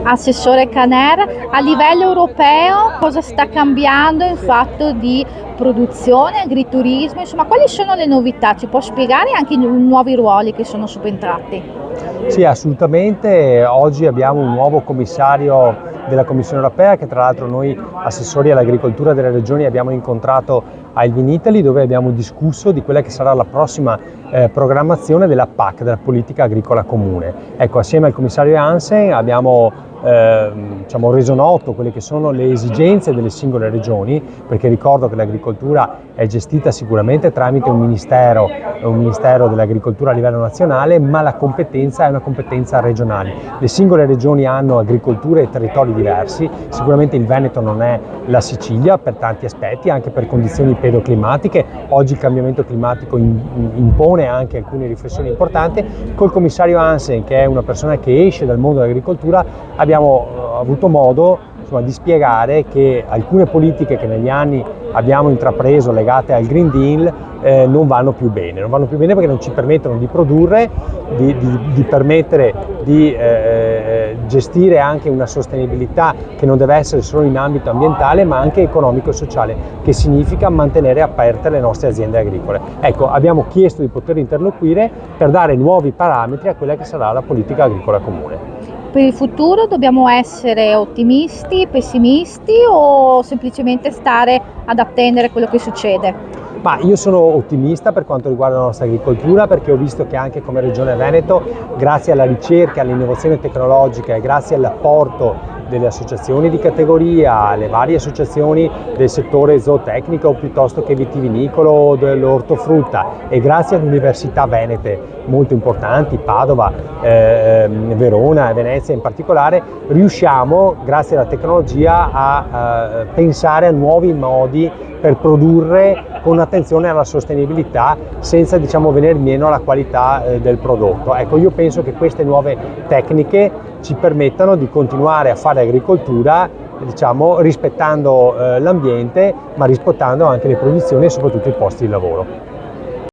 Assessore Caner, a livello europeo cosa sta cambiando in fatto di produzione, agriturismo, insomma quali sono le novità? Ci può spiegare anche i nuovi ruoli che sono subentrati? Sì, assolutamente. Oggi abbiamo un nuovo commissario della Commissione europea che tra l'altro noi assessori all'agricoltura delle regioni abbiamo incontrato a Il Vinitaly, dove abbiamo discusso di quella che sarà la prossima programmazione della PAC, della politica agricola comune. Ecco, assieme al commissario Hansen abbiamo reso noto quelle che sono le esigenze delle singole regioni, perché ricordo che l'agricoltura è gestita sicuramente tramite un ministero dell'agricoltura a livello nazionale, ma la competenza è una competenza regionale. Le singole regioni hanno agricolture e territori diversi, sicuramente il Veneto non è la Sicilia per tanti aspetti, anche per condizioni pedoclimatiche. Oggi il cambiamento climatico impone anche alcune riflessioni importanti. Col commissario Hansen, che è una persona che esce dal mondo dell'agricoltura, abbiamo avuto modo di spiegare che alcune politiche che negli anni abbiamo intrapreso legate al Green Deal non vanno più bene perché non ci permettono di produrre, di permettere di gestire anche una sostenibilità che non deve essere solo in ambito ambientale ma anche economico e sociale, che significa mantenere aperte le nostre aziende agricole. Ecco, abbiamo chiesto di poter interloquire per dare nuovi parametri a quella che sarà la politica agricola comune. Per il futuro dobbiamo essere ottimisti, pessimisti o semplicemente stare ad attendere quello che succede? Ma io sono ottimista per quanto riguarda la nostra agricoltura, perché ho visto che anche come Regione Veneto, grazie alla ricerca, all'innovazione tecnologica e grazie all'apporto delle associazioni di categoria, le varie associazioni del settore zootecnico piuttosto che vitivinicolo, dell'ortofrutta, e grazie alle università venete molto importanti, Padova, Verona e Venezia in particolare, riusciamo grazie alla tecnologia a pensare a nuovi modi per produrre con attenzione alla sostenibilità senza venir meno alla qualità del prodotto. Ecco, io penso che queste nuove tecniche ci permettano di continuare a fare agricoltura rispettando l'ambiente, ma rispettando anche le produzioni e soprattutto i posti di lavoro.